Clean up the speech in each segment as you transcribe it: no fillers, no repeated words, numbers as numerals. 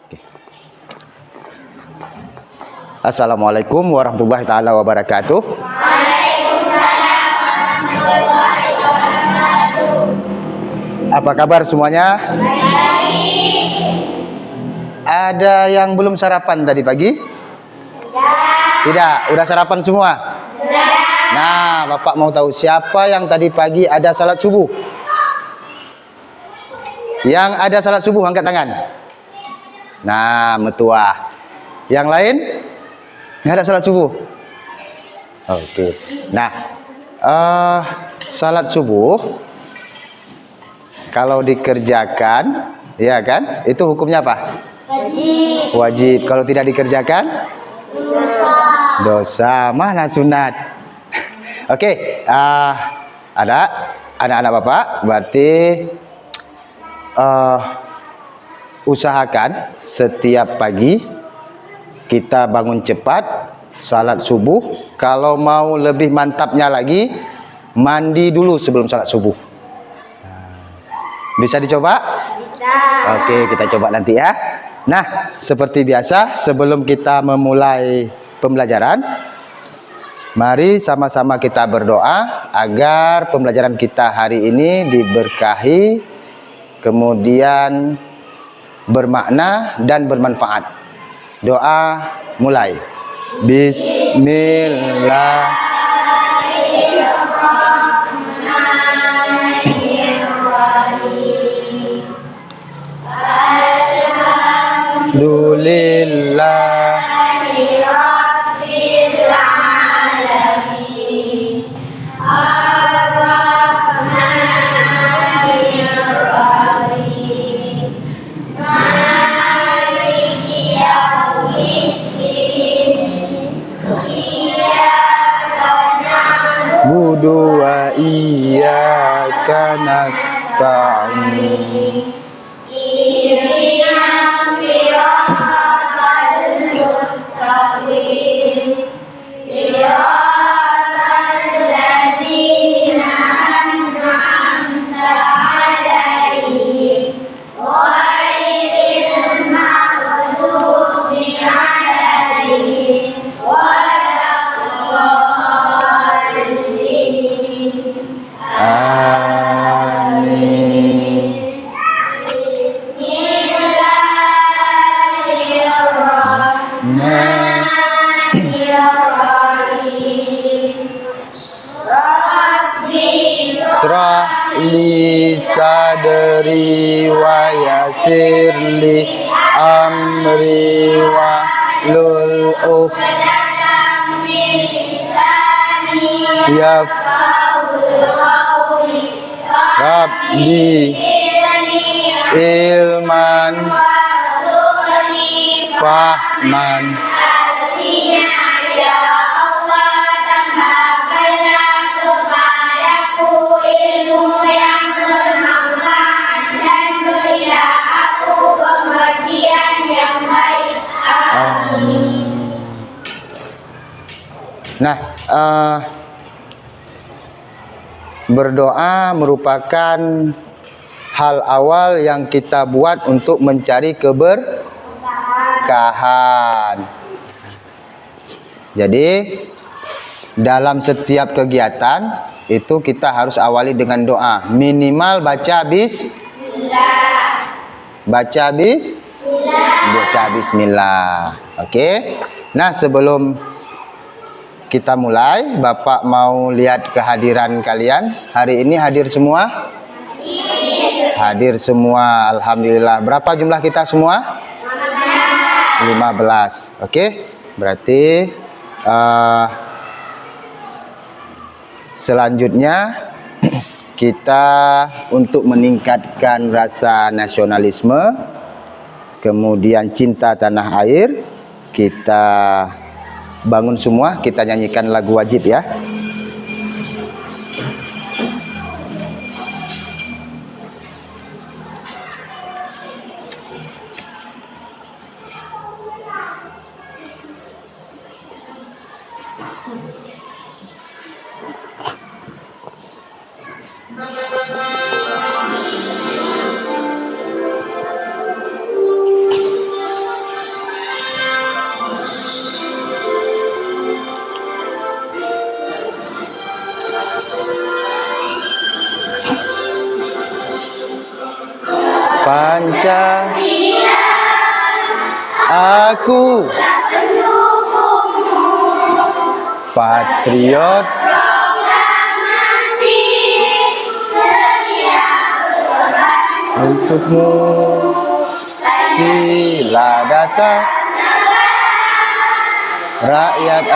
Oke. Assalamualaikum warahmatullahi taala wabarakatuh. Waalaikumsalam warahmatullahi wabarakatuh. Apa kabar semuanya? Baik. Ada yang belum sarapan tadi pagi? Tidak, udah sarapan semua? Nah, Bapak mau tahu siapa yang tadi pagi ada salat subuh? Yang ada salat subuh angkat tangan. Nah, metua. Yang lain? Nggak ada salat subuh? Oke. Nah, salat subuh kalau dikerjakan, ya kan? Itu hukumnya apa? Wajib. Wajib. Kalau tidak dikerjakan? Dosa. Mana sunat? Oke, ada anak-anak Bapak, berarti usahakan setiap pagi kita bangun cepat, salat subuh. Kalau mau lebih mantapnya lagi, mandi dulu sebelum salat subuh. Bisa dicoba? Bisa. Oke, kita coba nanti ya. Nah, seperti biasa, sebelum kita memulai pembelajaran, mari sama-sama kita berdoa agar pembelajaran kita hari ini diberkahi, kemudian bermakna dan bermanfaat. Doa mulai. Bismillah. Alhamdulillah. Budu wa iyyaka nasta'in. Ihdinas siratal mustaqim. Siratal ladzina an'amta 'alaihim ghairil maghdubi 'alaihim waladdallin. Amin. Israh li sadri wa yassir li amri wa lul ya Rabbi ilman fahman. Nah, berdoa merupakan hal awal yang kita buat untuk mencari keberkahan. Jadi, dalam setiap kegiatan itu kita harus awali dengan doa. Minimal baca bismillah. Oke. Nah, sebelum kita mulai, Bapak mau lihat kehadiran kalian. Hari ini hadir semua? Hadir semua, alhamdulillah. Berapa jumlah kita semua? 15. Oke. Berarti selanjutnya kita untuk meningkatkan rasa nasionalisme, kemudian cinta tanah air, kita bangun semua, kita nyanyikan lagu wajib ya. Pancasila, aku patriot proklamasi sedia untukmu. Sila dasar rakyat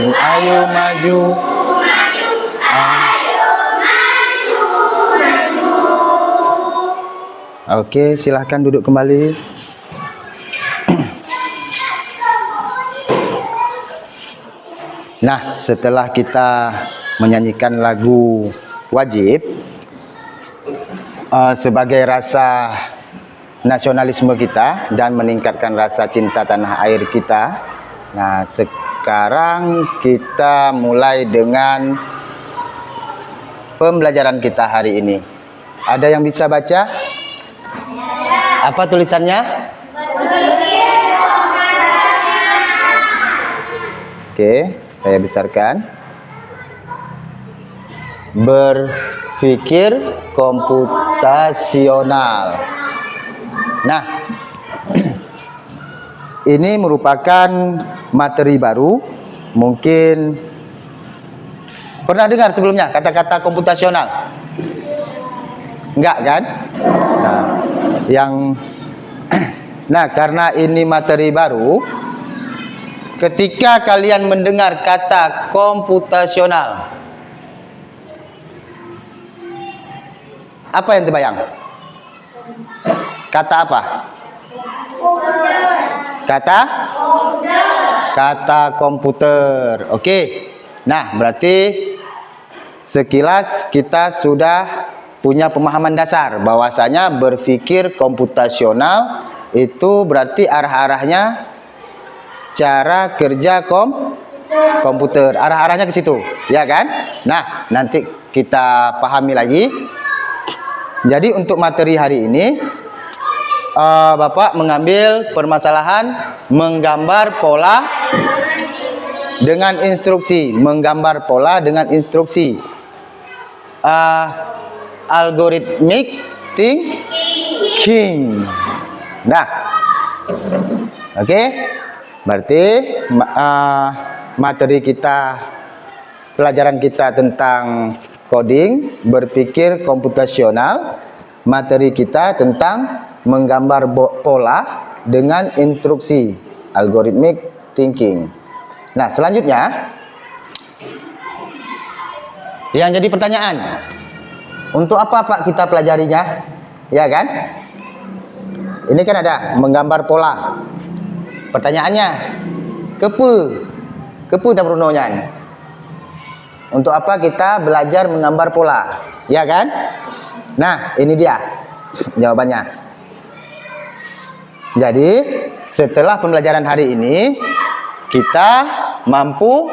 ayo maju. Oke, silahkan duduk kembali. Nah, setelah kita menyanyikan lagu wajib sebagai rasa nasionalisme kita dan meningkatkan rasa cinta tanah air kita. Nah, sekarang kita mulai dengan pembelajaran kita hari ini. Ada yang bisa baca? Apa tulisannya? Oke, saya besarkan. Berpikir komputasional. Nah, ini merupakan materi baru. Mungkin pernah dengar sebelumnya kata-kata komputasional? Enggak kan? Nah, karena ini materi baru, ketika kalian mendengar kata komputasional, apa yang terbayang? Kata apa? Kata komputer. Oke. Nah, berarti sekilas kita sudah punya pemahaman dasar bahwasanya berpikir komputasional itu berarti arah-arahnya cara kerja komputer. Arah-arahnya ke situ, ya kan? Nah, nanti kita pahami lagi. Jadi untuk materi hari ini Bapak mengambil permasalahan menggambar pola dengan instruksi, menggambar pola dengan instruksi. Algorithmic thinking. Nah, oke. Berarti materi kita, pelajaran kita tentang coding, berpikir komputasional. Materi kita tentang menggambar pola dengan instruksi, algorithmic thinking. Nah, selanjutnya yang jadi pertanyaan, untuk apa Pak kita pelajarinya? Ya kan? Ini kan ada menggambar pola. Pertanyaannya, kepu dah berunonya. Untuk apa kita belajar menggambar pola? Ya kan? Nah, ini dia jawabannya. Jadi, setelah pembelajaran hari ini, kita mampu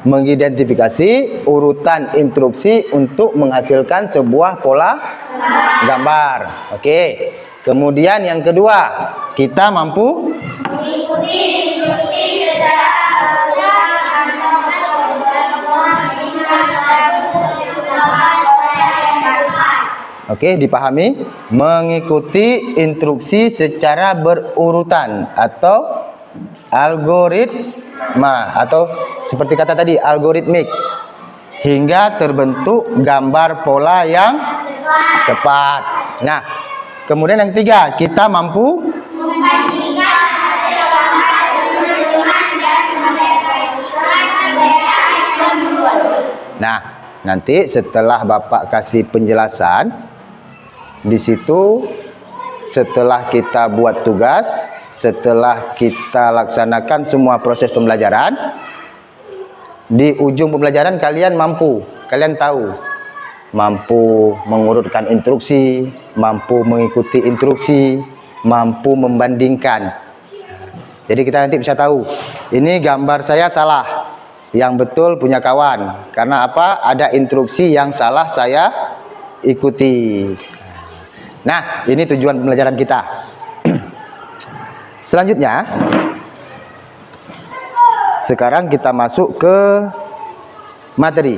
mengidentifikasi urutan instruksi untuk menghasilkan sebuah pola gambar. Oke. Kemudian yang kedua, kita mampu mengikuti instruksi secara Oke, dipahami? Mengikuti instruksi secara berurutan atau algoritma atau seperti kata tadi algoritmik hingga terbentuk gambar pola yang tepat. Nah, kemudian yang ketiga, kita mampu membandingkan hasil gambar penyelenggaraan dan merealisasikan perbedaan yang muncul. Nah, nanti setelah Bapak kasih penjelasan di situ, setelah kita buat tugas, setelah kita laksanakan semua proses pembelajaran, di ujung pembelajaran kalian tahu, mampu mengurutkan instruksi, mampu mengikuti instruksi, mampu membandingkan. Jadi kita nanti bisa tahu, ini gambar saya salah, yang betul punya kawan. Karena apa? Ada instruksi yang salah saya ikuti. Nah, ini tujuan pembelajaran kita. Selanjutnya, sekarang kita masuk ke materi.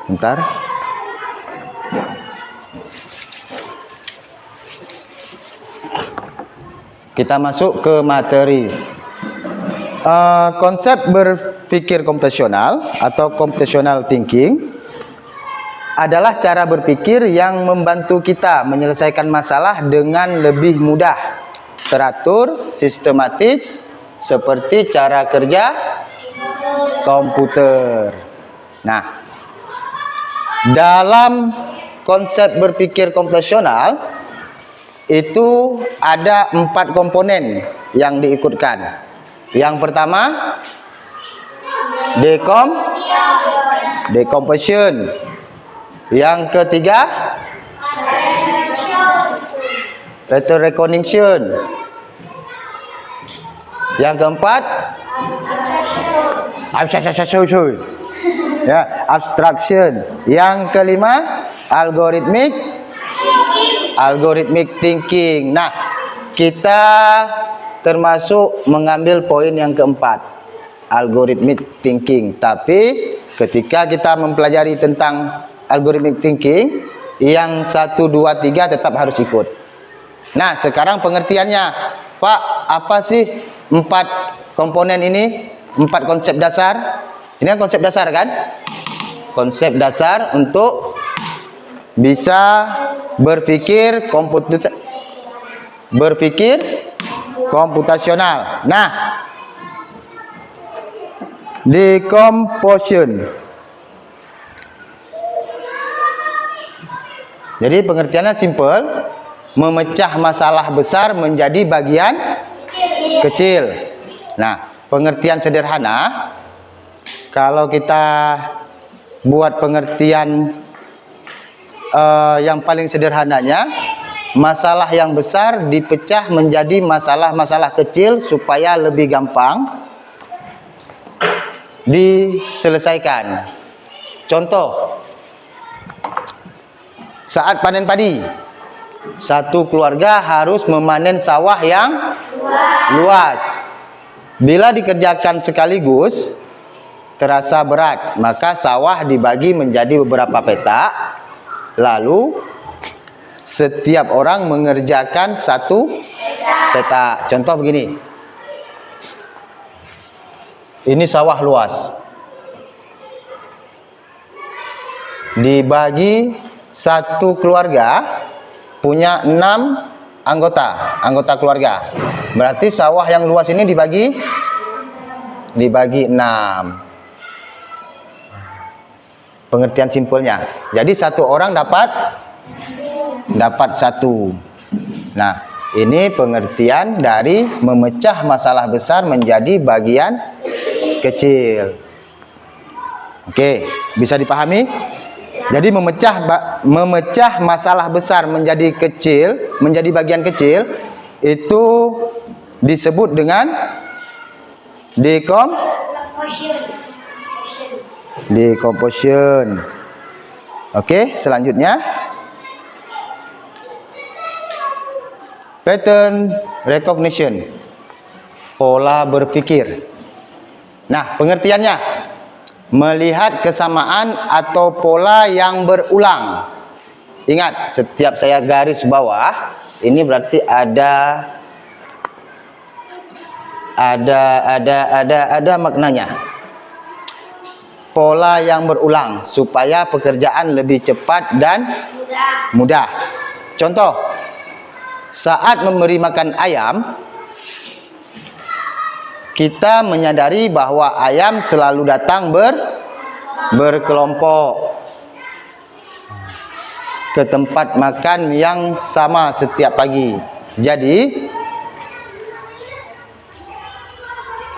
Bentar. Kita masuk ke materi. Konsep berpikir komputasional atau computational thinking adalah cara berpikir yang membantu kita menyelesaikan masalah dengan lebih mudah, teratur, sistematis, seperti cara kerja komputer. Nah, dalam konsep berpikir komputasional itu ada 4 komponen yang diikutkan. Yang pertama, decomposition. Yang ketiga, pattern recognition. Yang keempat, abstraction. Yang kelima, algorithmic thinking. Nah, kita termasuk mengambil poin yang keempat, algorithmic thinking. Tapi ketika kita mempelajari tentang algorithmic thinking, yang 1, 2, 3 tetap harus ikut. Nah, sekarang pengertiannya, Pak, apa sih 4 komponen ini, 4 konsep dasar? Ini kan konsep dasar kan? Konsep dasar untuk bisa berpikir komputasional. Nah, decomposition. Jadi pengertiannya simple, memecah masalah besar menjadi bagian kecil. Nah, pengertian sederhana, kalau kita buat pengertian yang paling sederhananya, masalah yang besar dipecah menjadi masalah-masalah kecil supaya lebih gampang diselesaikan. Contoh, saat panen padi, satu keluarga harus memanen sawah yang luas. Bila dikerjakan sekaligus, terasa berat, maka sawah dibagi menjadi beberapa petak, lalu setiap orang mengerjakan satu petak. Contoh begini, ini sawah luas, dibagi satu keluarga punya 6 anggota keluarga. Berarti sawah yang luas ini dibagi 6. Pengertian simpelnya. Jadi satu orang dapat 1. Nah, ini pengertian dari memecah masalah besar menjadi bagian kecil. Oke, bisa dipahami? Jadi memecah masalah besar menjadi bagian kecil itu disebut dengan decomposition. Oke, selanjutnya pattern recognition, pola berpikir. Nah, pengertiannya, melihat kesamaan atau pola yang berulang. Ingat, setiap saya garis bawah, ini berarti ada Ada maknanya. Pola yang berulang supaya pekerjaan lebih cepat dan mudah. Contoh, saat memberi makan ayam, kita menyadari bahwa ayam selalu datang berkelompok ke tempat makan yang sama setiap pagi. Jadi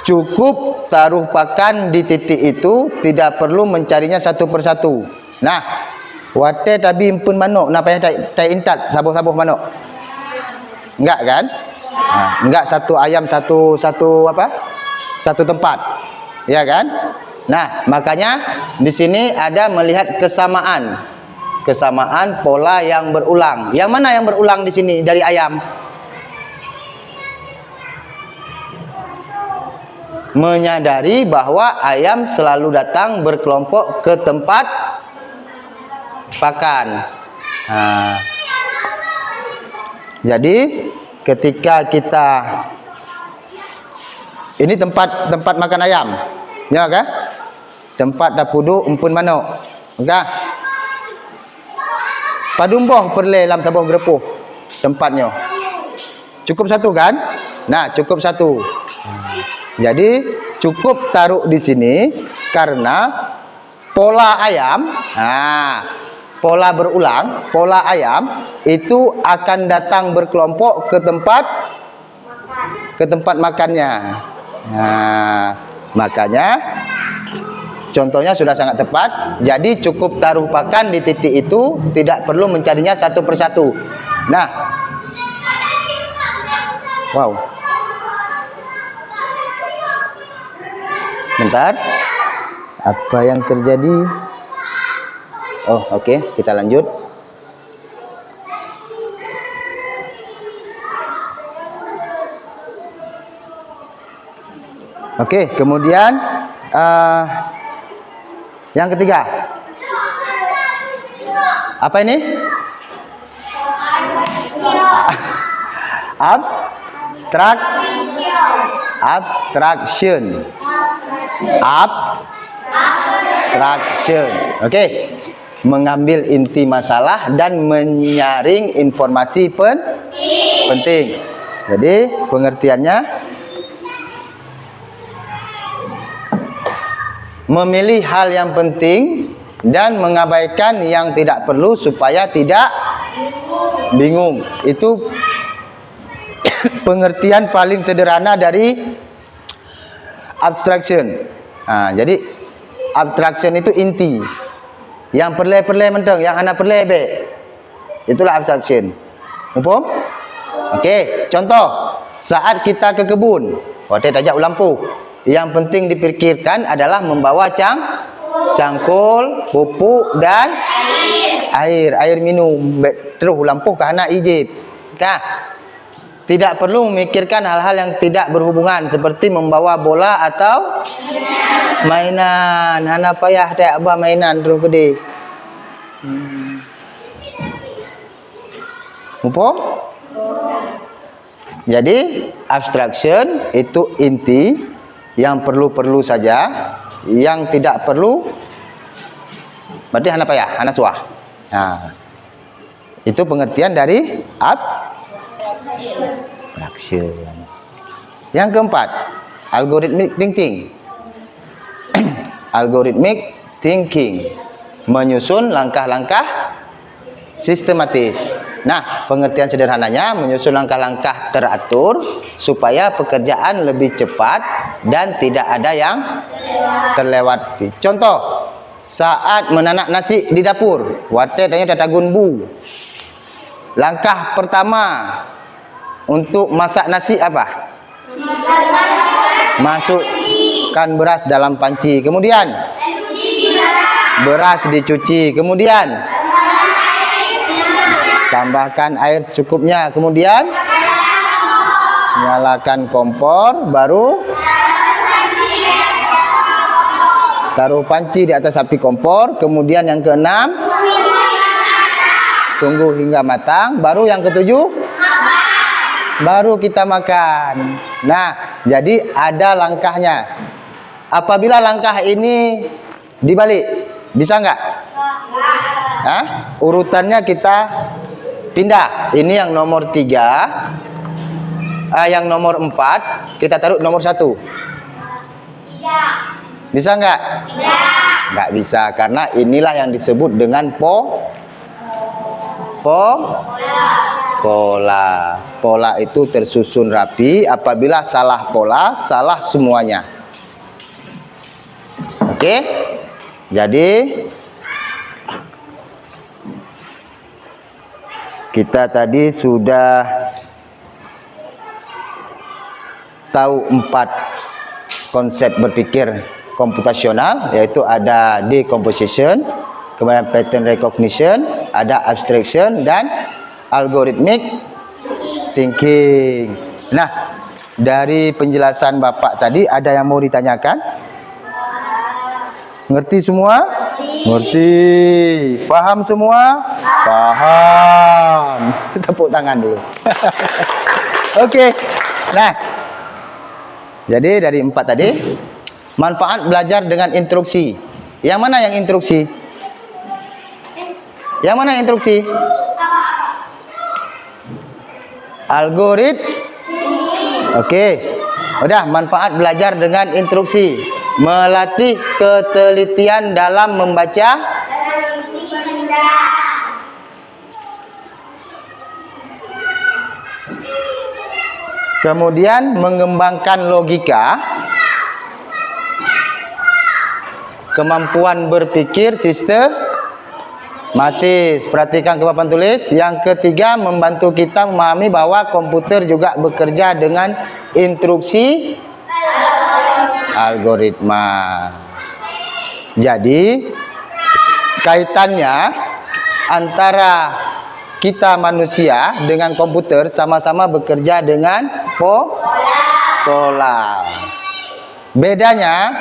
cukup taruh pakan di titik itu, tidak perlu mencarinya satu persatu. Nah, wate tabi impun manuk, nak payah tai intat sabuh-sabuh manuk. Enggak kan? Nah, enggak satu ayam satu tempat. Ya kan? Nah, makanya di sini ada melihat kesamaan pola yang berulang. Yang mana yang berulang di sini dari ayam? Menyadari bahwa ayam selalu datang berkelompok ke tempat pakan. Nah, jadi ketika kita ini tempat makan ayam, ya kan? Tempat dapudu umpun manuk, okah? Padumboh perle lam sabuh gerepuh tempatnya. Cukup satu kan? Nah, cukup satu. Jadi cukup taruh di sini karena pola ayam, pola berulang, pola ayam itu akan datang berkelompok ke tempat makannya. Nah, makanya contohnya sudah sangat tepat. Jadi cukup taruh pakan di titik itu, tidak perlu mencarinya satu persatu. Nah, wow. Bentar, apa yang terjadi? Oh, oke, kita lanjut. Oke, kemudian yang ketiga, apa ini? Abstraction. Oke. Mengambil inti masalah dan menyaring informasi penting. Jadi pengertiannya, memilih hal yang penting dan mengabaikan yang tidak perlu supaya tidak bingung. Itu pengertian paling sederhana dari abstraction. Jadi abstraction itu inti. Yang perle-perle menteng, yang anak perle be. Itulah abstraction. Umpam? Okey, contoh, saat kita ke kebun, waktu tajak lampu, yang penting dipikirkan adalah membawa cangkul, pupuk dan air minum. Terus lampu ke anak ijib. Kah? Tidak perlu memikirkan hal-hal yang tidak berhubungan seperti membawa bola atau mainan. Hana payah tak apa mainan terus gede. Umpam? Jadi abstraction itu inti, yang perlu-perlu saja, yang tidak perlu berarti hana payah, hana suah. Nah, itu pengertian dari abstraction. Yang keempat, algorithmic thinking. Algorithmic thinking, menyusun langkah-langkah sistematis. Nah, pengertian sederhananya, menyusun langkah-langkah teratur supaya pekerjaan lebih cepat dan tidak ada yang terlewati. Contoh, saat menanak nasi di dapur, wate tanya tatagun bu. Langkah pertama untuk masak nasi apa? Masukkan beras dalam panci. Kemudian beras dicuci. Kemudian tambahkan air secukupnya. Kemudian nyalakan kompor. Baru taruh panci di atas api kompor. Kemudian yang keenam, tunggu hingga matang. Baru yang ketujuh, baru kita makan. Nah, jadi ada langkahnya. Apabila langkah ini dibalik, bisa nggak? Hah? Urutannya kita pindah. Ini yang nomor 3, yang nomor 4 kita taruh nomor 1. Bisa nggak? Nggak bisa, karena inilah yang disebut dengan pola. Pola itu tersusun rapi. Apabila salah pola, salah semuanya. Oke? Jadi kita tadi sudah tahu 4 konsep berpikir komputasional, yaitu ada decomposition, kemudian pattern recognition, ada abstraction, dan algorithmic thinking. Nah, dari penjelasan Bapak tadi ada yang mau ditanyakan? Ngerti semua? Ngerti. Paham semua? Paham. Tepuk tangan dulu. Oke. Nah, jadi dari 4 tadi, manfaat belajar dengan instruksi. Yang mana yang instruksi? Yang mana yang instruksi? Algoritma. Oke. Udah, manfaat belajar dengan instruksi. Melatih ketelitian dalam membaca. Kemudian mengembangkan logika. Kemampuan berpikir sistematis. Perhatikan ke papan tulis. Yang ketiga, membantu kita memahami bahwa komputer juga bekerja dengan instruksi algoritma. Jadi kaitannya antara kita manusia dengan komputer sama-sama bekerja dengan pola. Bedanya,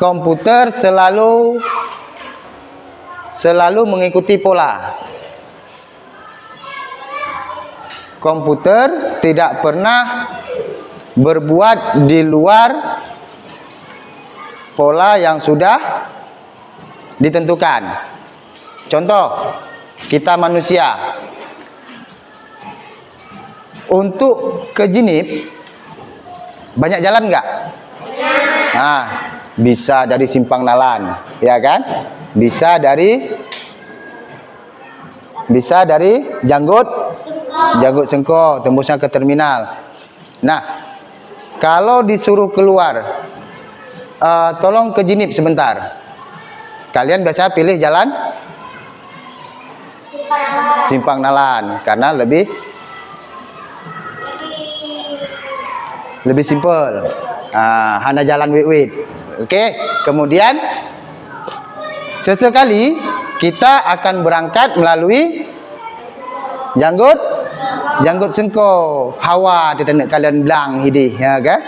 komputer selalu mengikuti pola. Komputer tidak pernah berbuat di luar pola yang sudah ditentukan. Contoh, kita manusia. Untuk ke Jinip, banyak jalan nggak? Nah, bisa dari Simpang Nalan, ya kan? Bisa dari Janggut Sengko, tembusnya ke terminal. Nah, kalau disuruh keluar, tolong ke Jinip sebentar. Kalian biasa pilih jalan Simpang Nalan karena lebih simpel. Hanya jalan wit-wit. Oke, kemudian sesekali kita akan berangkat melalui Janggut Sengko. Hawa tetenek kalian bilang hidih, ya kan?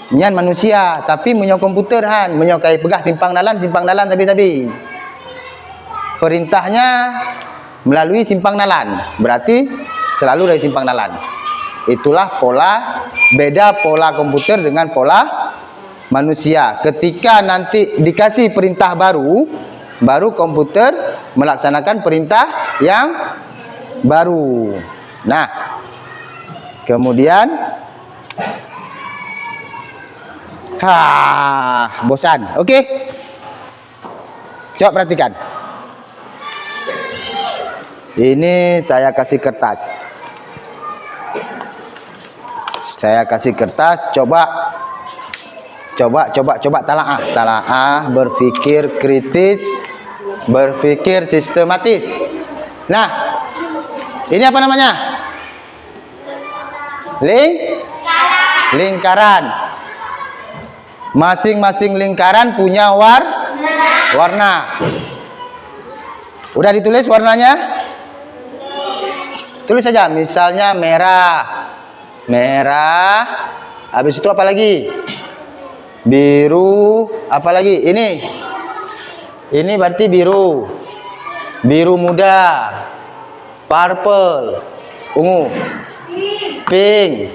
Nyan manusia, tapi menyo komputer han, menyo kai pegah Simpang Nalan tapi perintahnya melalui Simpang Nalan. Berarti selalu dari Simpang Nalan. Itulah pola, beda pola komputer dengan pola manusia. Ketika nanti dikasih perintah baru komputer melaksanakan perintah yang baru. Nah, kemudian bosan. Oke. Coba perhatikan. Ini saya kasih kertas. Coba talaah, berpikir kritis, berpikir sistematis. Nah, ini apa namanya? Lingkaran. Masing-masing lingkaran punya warna. Udah ditulis warnanya? Tulis saja, misalnya merah. Habis itu apa lagi? Biru, apa lagi? Ini berarti biru. Biru muda. Purple, ungu. Pink.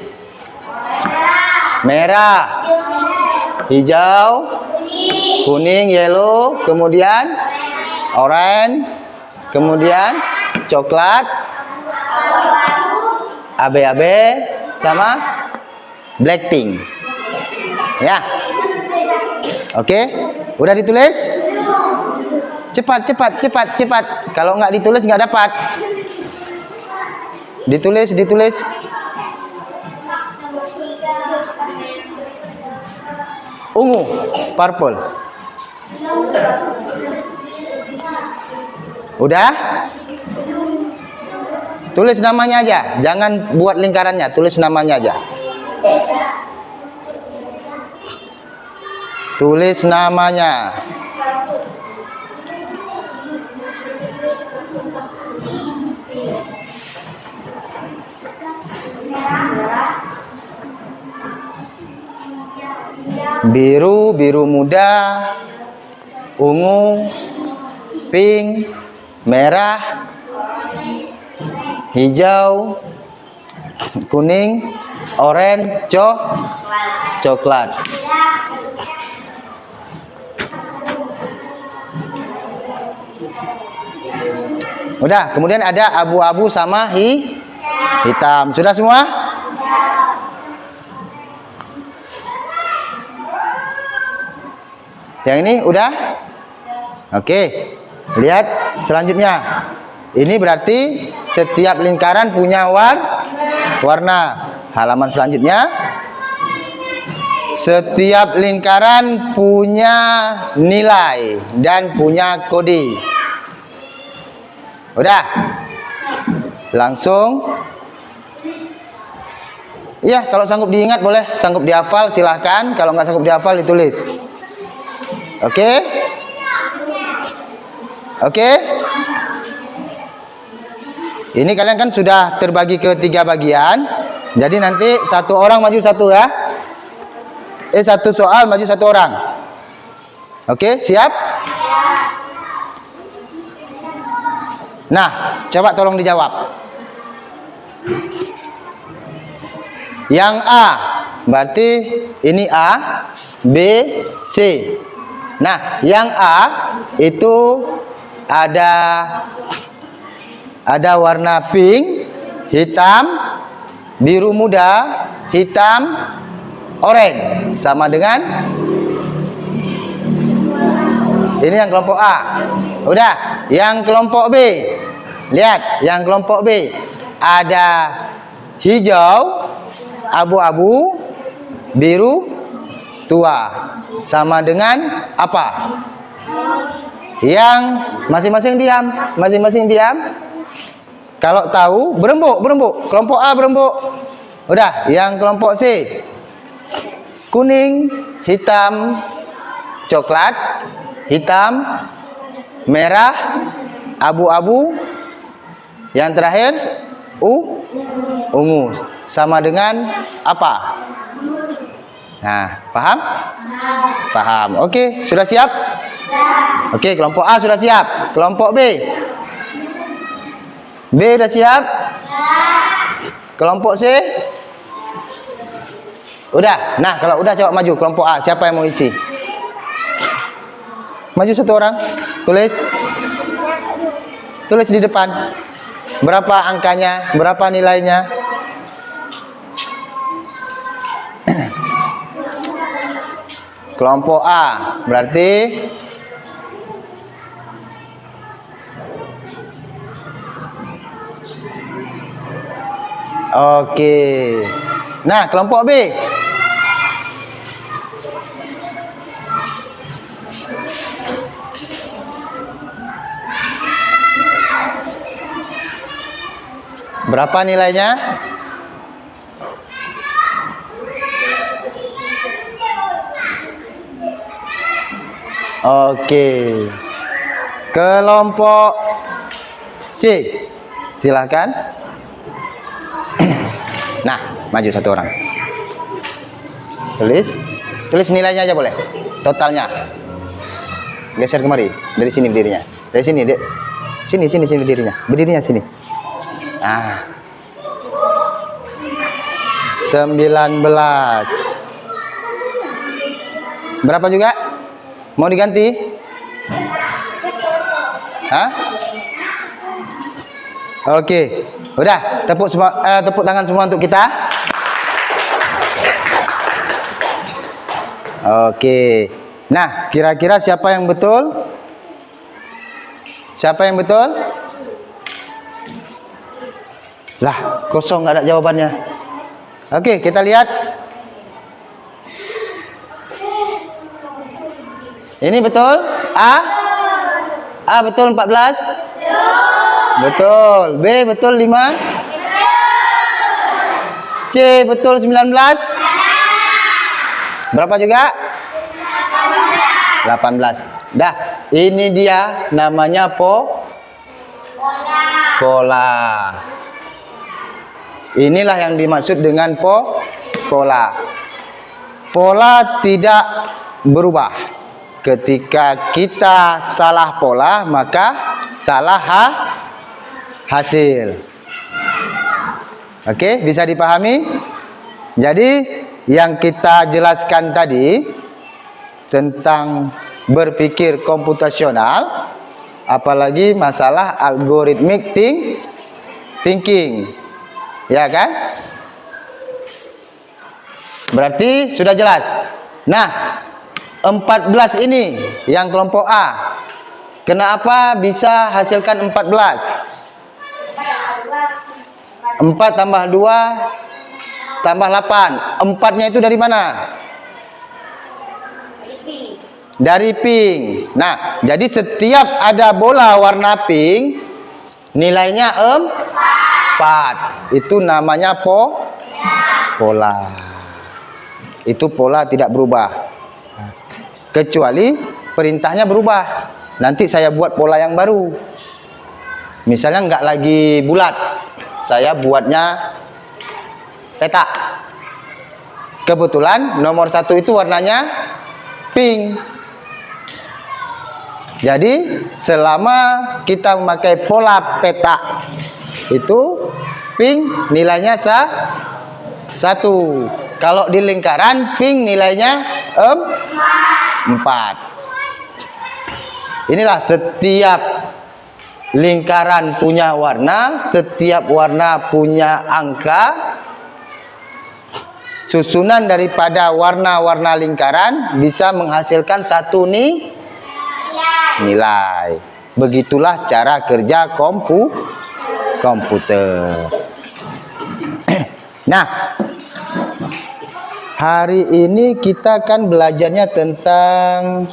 Merah. Hijau. Kuning, yellow. Kemudian orange. Kemudian coklat. Abe-abe sama Blackpink. Ya. Oke, udah ditulis? Cepat. Kalau nggak ditulis nggak dapat. Ditulis. Ungu, purple. Udah? Tulis namanya aja, jangan buat lingkarannya, tulis namanya aja. Tulis namanya. Biru, biru muda, ungu, pink, merah, hijau, kuning, oranye, coklat. Udah, kemudian ada abu-abu sama hitam. Sudah semua? Yang ini udah? Oke. Lihat selanjutnya. Ini berarti setiap lingkaran punya warna. Halaman selanjutnya. Setiap lingkaran punya nilai dan punya kode. Udah? Langsung. Iya, kalau sanggup diingat boleh, sanggup dihafal silahkan. Kalau nggak sanggup dihafal ditulis. Oke? Oke? Ini kalian kan sudah terbagi ke 3 bagian. Jadi nanti satu orang maju satu ya. Satu soal maju satu orang. Oke, siap? Nah, coba tolong dijawab. Yang A, berarti ini A, B, C. Nah, yang A itu ada warna pink, hitam, biru muda, hitam, oranye. Sama dengan ini yang kelompok A. Udah, yang kelompok B. Lihat, yang kelompok B ada hijau, abu-abu, biru, tua. Sama dengan apa? Yang masing-masing diam. Kalau tahu berembuk. Kelompok A berembuk. Udah, yang kelompok C kuning, hitam, coklat, hitam, merah, abu-abu. Yang terakhir ungu. Sama dengan apa? Nah, paham? Paham. Oke, sudah siap? Oke, kelompok A sudah siap. Kelompok B. B sudah siap? Kelompok C? Udah. Nah, kalau udah coba maju kelompok A. Siapa yang mau isi? Maju satu orang. Tulis di depan. Berapa angkanya? Berapa nilainya? Kelompok A berarti oke. Nah, kelompok B berapa nilainya? Oke. Kelompok C. Silakan. Nah, maju satu orang. Tulis nilainya aja boleh. Totalnya. Geser kemari. Dari sini berdirinya. Dari sini, Dek. Sini berdirinya. Berdirinya sini. Ah. 19. Berapa juga? Mau diganti? Hah? Oke. Udah, tepuk tangan semua untuk kita. Oke. Nah, kira-kira siapa yang betul? Siapa yang betul? Lah, kosong, nggak ada jawabannya. Oke, kita lihat. Ini betul? A? A betul 14? Betul. B betul 5? C betul 19? Berapa juga? 18. Dah, ini dia namanya pola. Inilah yang dimaksud dengan pola. Pola tidak berubah. Ketika kita salah pola, maka salah hasil. Oke, bisa dipahami? Jadi, yang kita jelaskan tadi tentang berpikir komputasional, apalagi masalah algorithmic thinking. Ya kan? Berarti sudah jelas. Nah, 14 ini yang kelompok A. Kenapa bisa hasilkan 14? 4 tambah 2 tambah 8. 4-nya itu dari mana? Dari pink. Nah, jadi setiap ada bola warna pink, nilainya 4. Itu namanya pola. Itu pola tidak berubah. Kecuali perintahnya berubah. Nanti saya buat pola yang baru. Misalnya nggak lagi bulat, saya buatnya petak. Kebetulan nomor 1 itu warnanya pink. Jadi selama kita memakai pola petak itu pink nilainya 1. Kalau di lingkaran pink nilainya 4. Inilah setiap lingkaran punya warna, setiap warna punya angka. Susunan daripada warna-warna lingkaran bisa menghasilkan satu nilai. Begitulah cara kerja komputer. Nah, hari ini kita akan belajarnya tentang,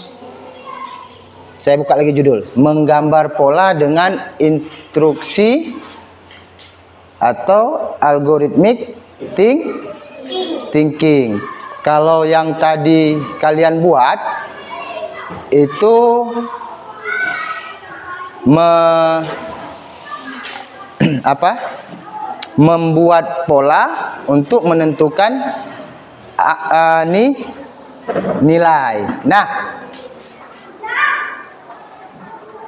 saya buka lagi judul, menggambar pola dengan instruksi atau algorithmic thinking. Kalau yang tadi kalian buat itu membuat pola untuk menentukan nilai. Nah,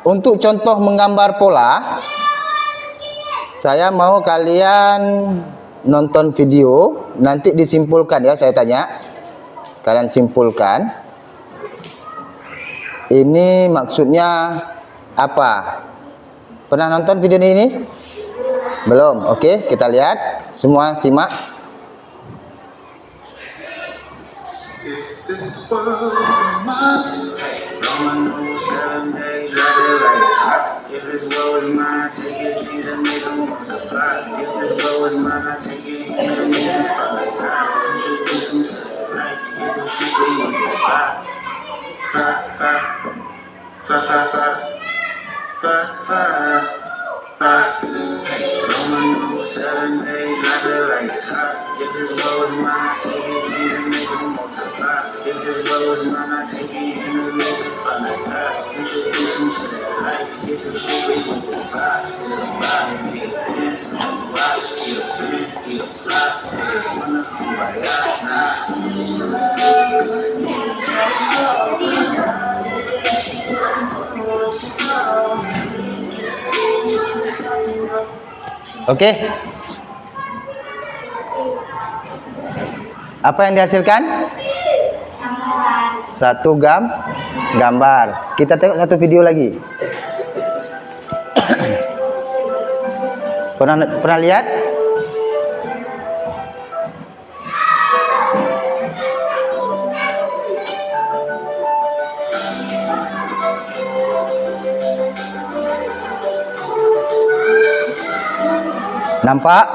untuk contoh menggambar pola, saya mau kalian nonton video, nanti disimpulkan ya, saya tanya. Kalian simpulkan. Ini maksudnya apa? Pernah nonton video ini? Belum? Oke, kita lihat. Semua simak. Oke. Apa yang dihasilkan? Satu gambar. Kita tengok satu video lagi. Pernah lihat? Nampak?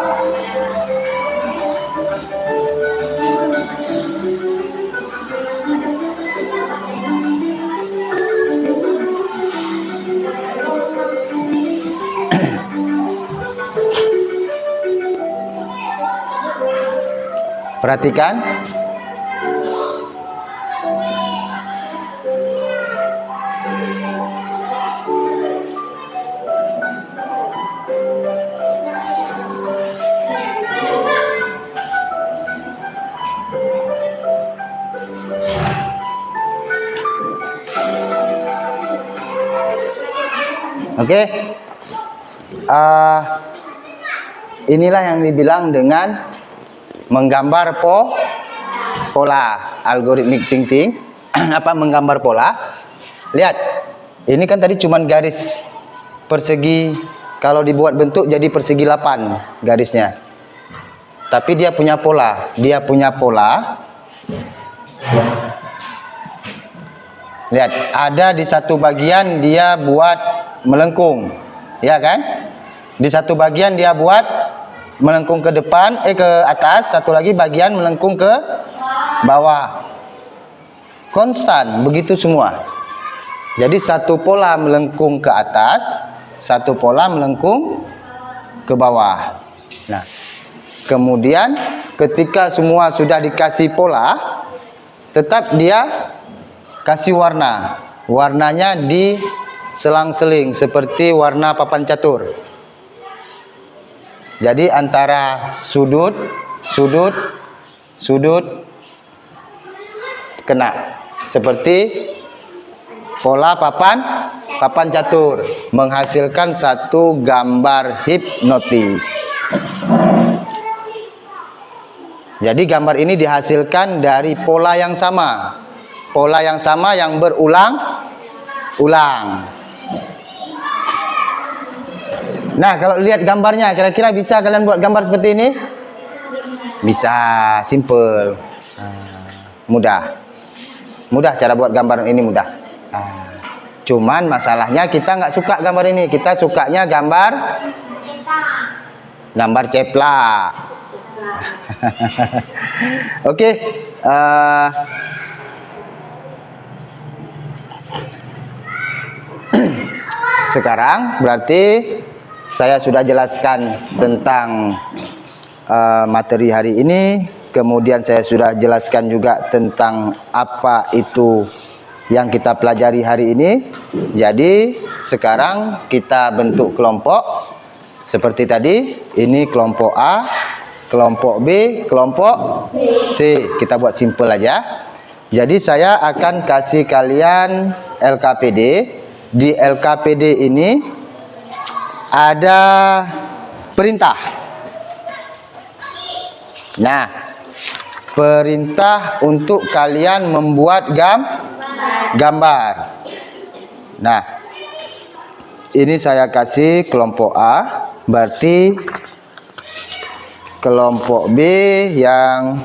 Perhatikan. Oke. Inilah yang dibilang dengan menggambar pola, algoritmik thinking. Apa menggambar pola? Lihat, ini kan tadi cuman garis persegi, kalau dibuat bentuk jadi persegi 8 garisnya. Tapi dia punya pola, lihat, ada di satu bagian dia buat melengkung, ya kan? Di satu bagian dia buat melengkung ke depan, ke atas, satu lagi bagian melengkung ke bawah. Konstan, begitu semua. Jadi satu pola melengkung ke atas, satu pola melengkung ke bawah. Nah, kemudian ketika semua sudah dikasih pola, tetap dia kasih warna. Warnanya diselang-seling seperti warna papan catur. Jadi antara sudut kena seperti pola papan catur, menghasilkan satu gambar hipnotis. Jadi gambar ini dihasilkan dari pola yang sama yang berulang-ulang. Nah, kalau lihat gambarnya, kira-kira bisa kalian buat gambar seperti ini? Bisa, simple. Mudah cara buat gambar ini, mudah. Cuman masalahnya kita nggak suka gambar ini, kita sukanya gambar ceplak. Oke. Sekarang berarti saya sudah jelaskan tentang materi hari ini. Kemudian saya sudah jelaskan juga tentang apa itu yang kita pelajari hari ini. Jadi sekarang kita bentuk kelompok seperti tadi. Ini kelompok A, kelompok B, kelompok C. Kita buat simple aja. Jadi saya akan kasih kalian LKPD. Di LKPD ini ada perintah. Nah, perintah untuk kalian membuat gambar. Nah, ini saya kasih kelompok A, berarti kelompok B yang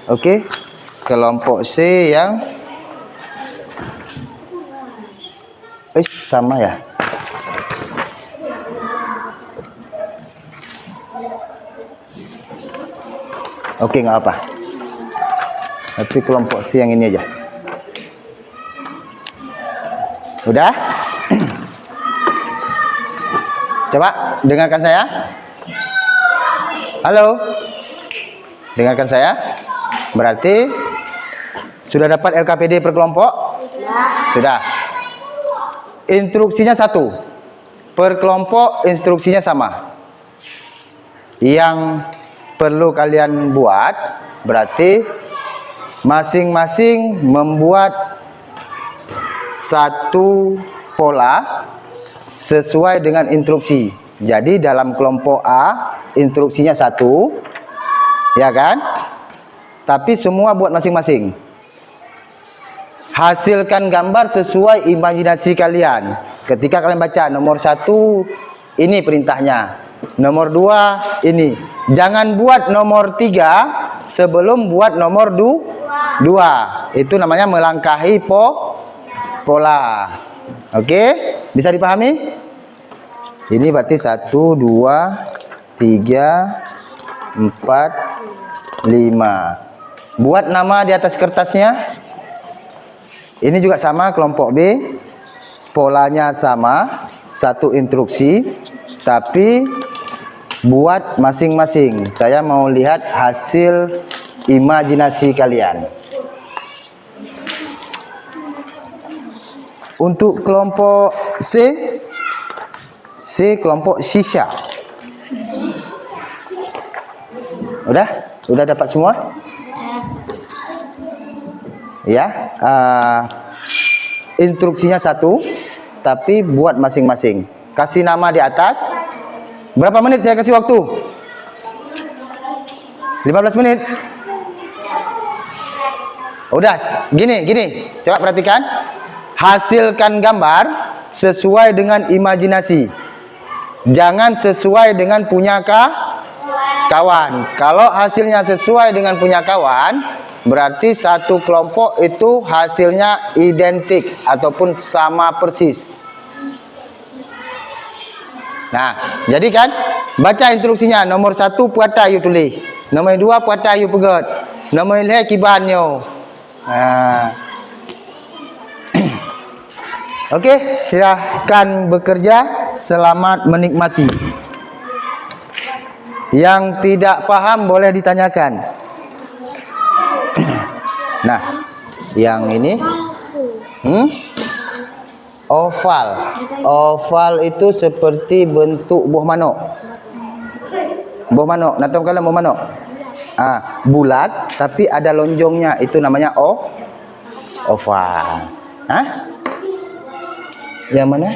oke, kelompok C yang sama ya. Oke, nggak apa. Nanti kelompok C yang ini aja. Udah? Coba dengarkan saya. Halo. Dengarkan saya. Berarti sudah dapat LKPD per kelompok? Sudah. Instruksinya satu. Per kelompok instruksinya sama. Yang perlu kalian buat berarti masing-masing membuat satu pola sesuai dengan instruksi. Jadi dalam kelompok A instruksinya satu, ya kan? tapi semua buat masing-masing. Hasilkan gambar sesuai imajinasi kalian. Ketika kalian baca nomor 1, ini perintahnya. Nomor 2, ini. Jangan buat nomor 3 sebelum buat nomor 2. Itu namanya melangkahi pola. Oke? Bisa dipahami? Ini berarti 1, 2, 3, 4, 5. Buat nama di atas kertasnya. Ini juga sama, kelompok B. Polanya sama, satu instruksi, tapi buat masing-masing. Saya mau lihat hasil imajinasi kalian. Untuk kelompok C kelompok shisha. Udah dapat semua? Ya, instruksinya satu, tapi buat masing-masing. Kasih nama di atas. Berapa menit saya kasih waktu? 15 menit. Udah, gini. Coba perhatikan. Hasilkan gambar sesuai dengan imajinasi. Jangan sesuai dengan punya kawan. Kalau hasilnya sesuai dengan punya kawan, berarti satu kelompok itu hasilnya identik ataupun sama persis. Nah, jadi kan baca instruksinya. Nomor 1 puata you tulis. Nomor 2 puata you pegot. Nomor 3 kibanyo. Okey, silahkan bekerja. Selamat menikmati. Yang tidak paham boleh ditanyakan. Nah, yang ini oval. Oval itu seperti bentuk buah manuk. Buah manuk, natam kala buah manuk. Bulat tapi ada lonjongnya, itu namanya oval. Yang mana?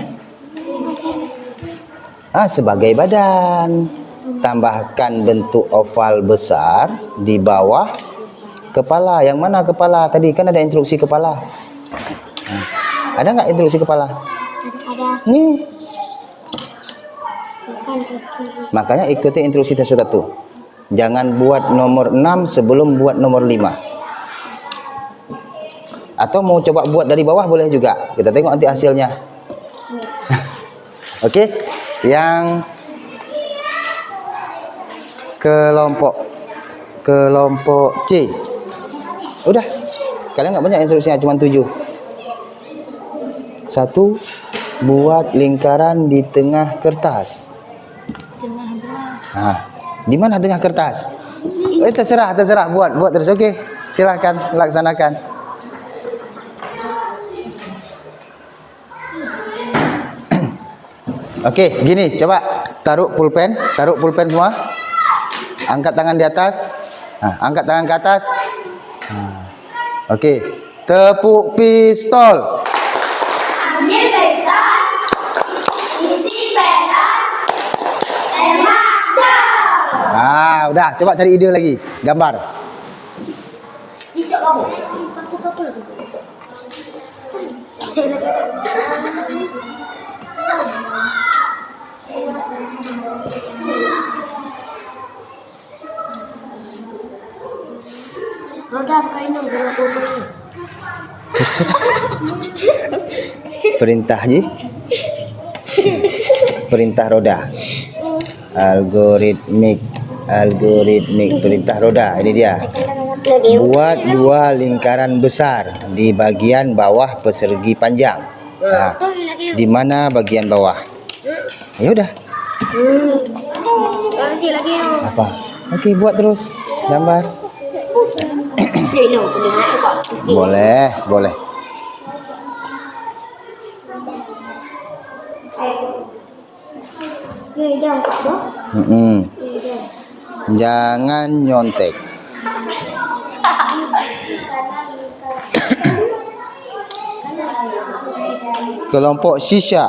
Sebagai badan. Tambahkan bentuk oval besar di bawah kepala. Yang mana kepala? Tadi kan ada instruksi kepala. Ada nggak instruksi kepala? Ada. Nih. Makanya ikuti instruksi satu. Jangan buat nomor 6 sebelum buat nomor 5. Atau mau coba buat dari bawah boleh juga. Kita tengok nanti hasilnya. Oke. Yang kelompok C. Udah. Kalian nggak banyak instruksinya, cuma 7. 1. Buat lingkaran di tengah kertas. Di mana tengah kertas? Terserah. Buat terus. Oke. Silahkan laksanakan. Oke, gini. Coba taruh pulpen semua. Angkat tangan di atas. Angkat tangan ke atas. Oke. Tepuk pistol. Ambil pistol. Isi pena. Tembak dong. Udah. Coba cari ide lagi. Gambar. Cicak kamu. Roda pakai ini, Perintah Ji. Perintah roda. Algoritmik perintah roda. Ini dia. Buat 2 lingkaran besar di bagian bawah persegi panjang. Di mana bagian bawah? Ya udah. Apa? Oke, buat terus gambar. Boleh. Jangan nyontek. Kelompok shisha.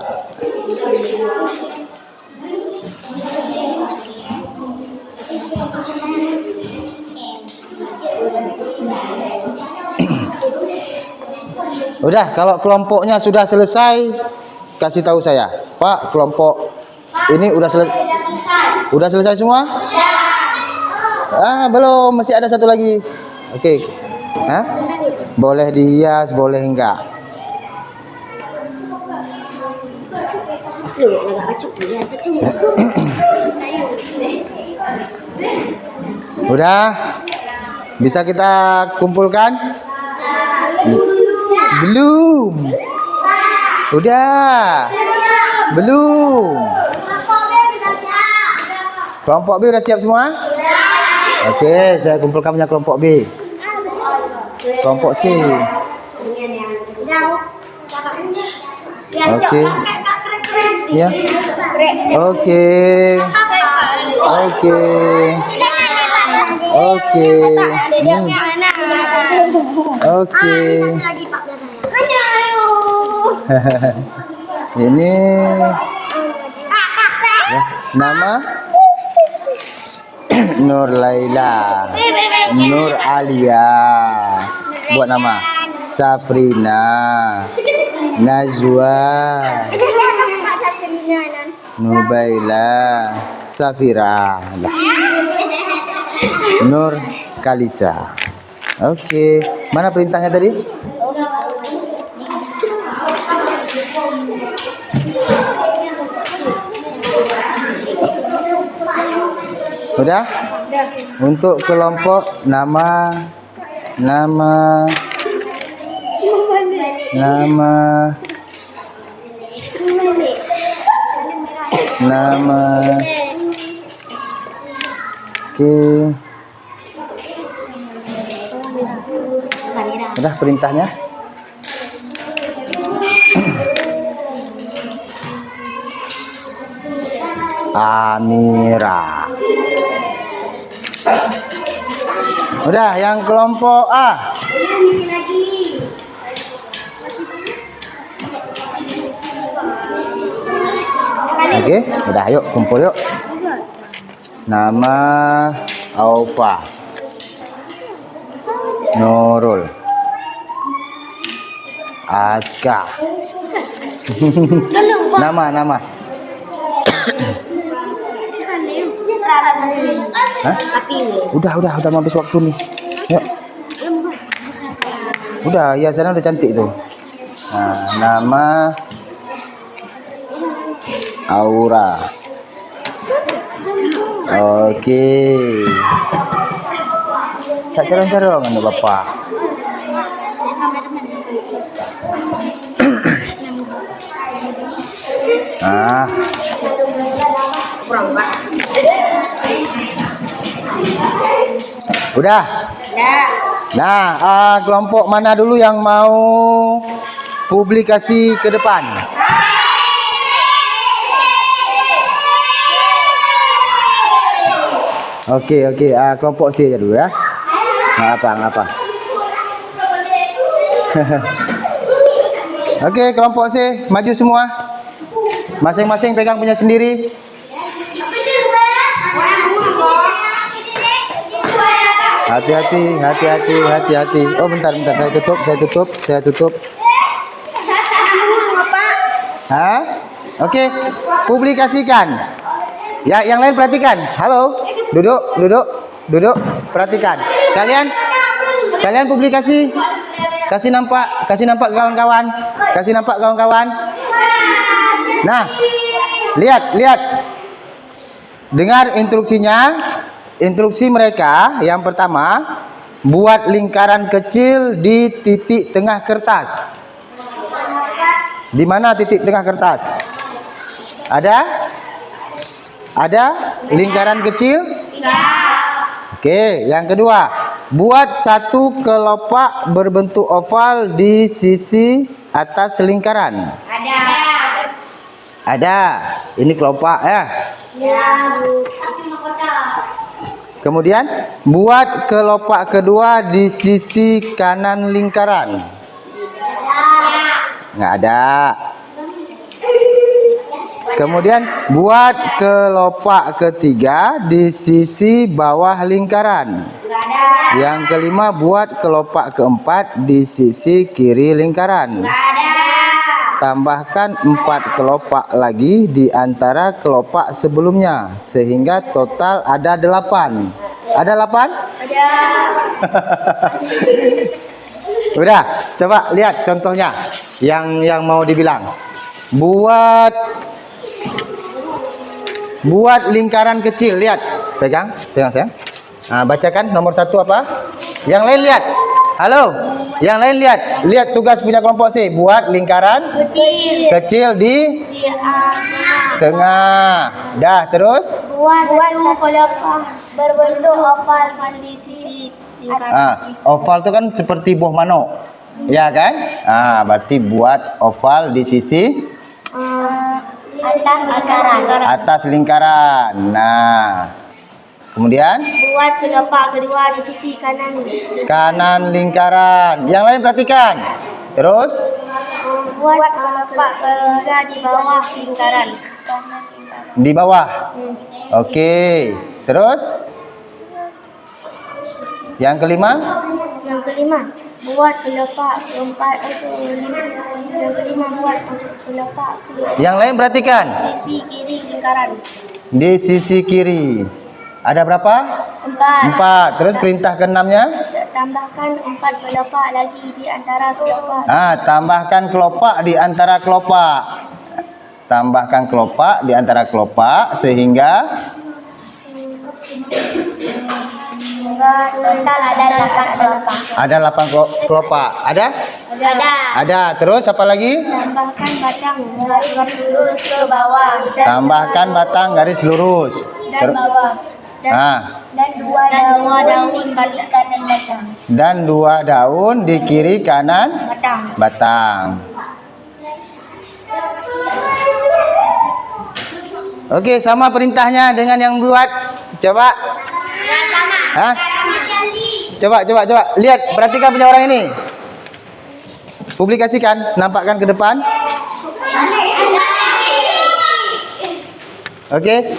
Udah, kalau kelompoknya sudah selesai, kasih tahu saya. Pak, kelompok ini udah selesai. Udah selesai semua? Ah, belum, masih ada satu lagi. Oke. Hah? Boleh dihias, boleh enggak? Udah? Bisa kita kumpulkan? Belum. Udah. Belum. Kelompok B udah siap semua? Oke, saya kumpulkan punya kelompok B. Kelompok C. Oke. Ya. Oke. Oke. Oke. Oke. Ini ya, nama Nur Laila, Nur Alia, buat nama Safrina, Najwa, Nubaila, Safira, Nur Kalisa. Oke, mana perintahnya tadi? Udah? Untuk kelompok nama Oke. Udah perintahnya? Amira. Udah, yang kelompok A. Oke, udah yuk kumpul yuk. Nama Aufa, Nurul, Aska. Nama. Hah? Udah mau habis waktu nih. Yuk. Udah, hiasannya udah cantik tuh. Nah, nama Aura. Oke. Cak carong-carong anu Bapak. Ah. Udah. Nah, kelompok mana dulu yang mau publikasi ke depan? Oke. Kelompok C aja dulu ya. Ngapa? Oke, kelompok C maju semua. Masing-masing pegang punya sendiri. Hati-hati. Oh, bentar. Saya tutup. Hah? Oke, publikasikan. Ya, yang lain perhatikan. Halo. Duduk. Perhatikan. Kalian publikasi. Kasih nampak kawan-kawan. Nah, lihat. Dengar instruksinya. Instruksi mereka yang pertama, buat lingkaran kecil di titik tengah kertas. Di mana titik tengah kertas? Ada lingkaran kecil? Oke, yang kedua, buat satu kelopak berbentuk oval di sisi atas lingkaran. Ada. Ini kelopak ya. Kemudian buat kelopak kedua di sisi kanan lingkaran. Nggak ada. Kemudian buat kelopak ketiga di sisi bawah lingkaran. Nggak ada. Yang kelima, buat kelopak keempat di sisi kiri lingkaran. Nggak ada. Tambahkan 4 kelopak lagi di antara kelopak sebelumnya sehingga total ada 8. Ada 8? Ada. Udah, coba lihat contohnya yang mau dibilang. Buat lingkaran kecil, lihat. Pegang sayang. Nah, bacakan nomor 1 apa? Yang lain lihat. Halo, yang lain lihat. Lihat tugas punya kelompok C. Buat lingkaran kecil di tengah. Dah, terus? Buat kelopak berbentuk oval di sisi lingkaran. Oval itu kan seperti buah manuk. Ya kan? Berarti buat oval di sisi atas lingkaran. Nah, kemudian Buat kelopak kedua di sisi kanan lingkaran. Yang lain perhatikan. Terus Buat kelopak ketiga di bawah lingkaran. di bawah. Oke. Terus yang kelima, Buat kelopak keempat yang kelima buat kelopak yang lain perhatikan. sisi kiri lingkaran. Di sisi kiri. Ada berapa? 4. Terus perintah ke-6-nya? Tambahkan 4 kelopak lagi di antara kelopak. Tambahkan kelopak di antara kelopak. Tambahkan kelopak di antara kelopak sehingga Total ada 8 kelopak. ada 8 kelopak. Ada? Ada. Terus apa lagi? Tambahkan batang garis lurus ke bawah. Tambahkan batang garis lurus. Dan bawah. Dan 2 daun di kiri kanan batang. Dan 2 daun di kiri kanan batang. Oke, sama perintahnya dengan yang buat. Coba. Coba. Lihat, perhatikan punya orang ini. Publikasikan, nampakkan ke depan. Oke.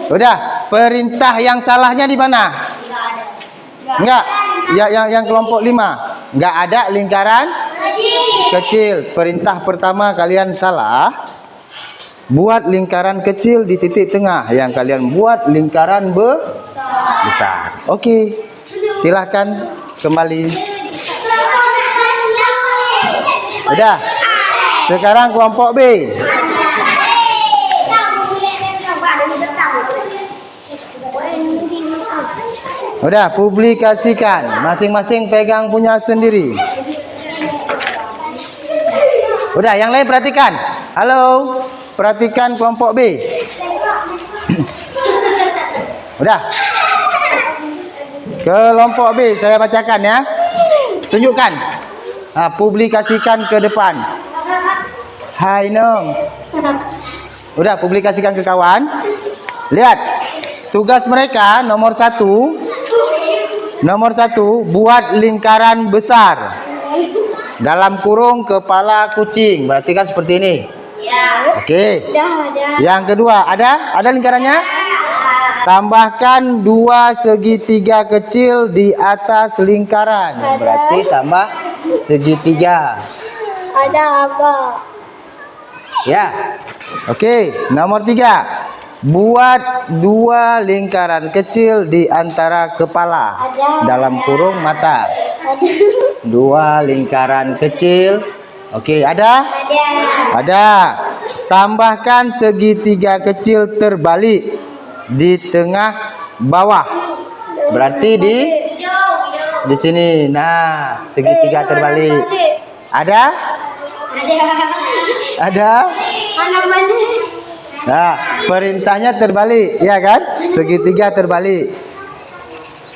Udah, perintah yang salahnya di mana? Enggak. Yang kelompok 5. Enggak ada lingkaran kecil. Perintah pertama kalian salah. Buat lingkaran kecil di titik tengah. Yang kalian buat lingkaran besar. Oke. Silahkan kembali. Udah. Sekarang kelompok B. Udah, publikasikan. Masing-masing pegang punya sendiri. Udah, yang lain perhatikan. Halo. Perhatikan kelompok B. Udah. Kelompok B saya bacakan ya. Tunjukkan. Publikasikan ke depan. Hai Nong. Udah, publikasikan ke kawan. Lihat. Tugas mereka nomor 1. Nomor 1, buat lingkaran besar. Dalam kurung kepala kucing. Berarti kan seperti ini. Ya. Oke. Ada. Yang kedua, ada lingkarannya? Tambahkan 2 segitiga kecil di atas lingkaran. Berarti tambah segitiga. Ada apa? Ya. Oke, nomor 3. Buat 2 lingkaran kecil di antara kepala. Dalam kurung mata. 2 lingkaran kecil. Oke, ada? Ada. Tambahkan segitiga kecil terbalik di tengah bawah. Berarti di sini. Nah, segitiga terbalik. Ada? Ada? Mana balik? Nah, perintahnya terbalik, ya kan? Segitiga terbalik.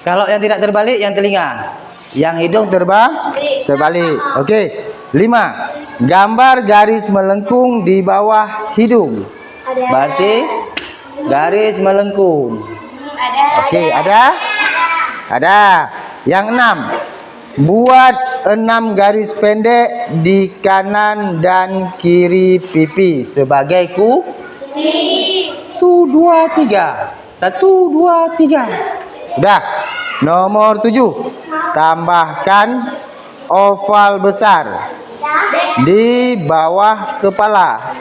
Kalau yang tidak terbalik, yang telinga. Yang hidung terbalik. Oke. 5. Gambar garis melengkung di bawah hidung. Berarti garis melengkung. Oke, ada? Ada. Yang 6. Buat 6 garis pendek di kanan dan kiri pipi sebagai 1, 2, 3. 1, 2, 3. Sudah. Nomor 7. Tambahkan oval besar di bawah kepala.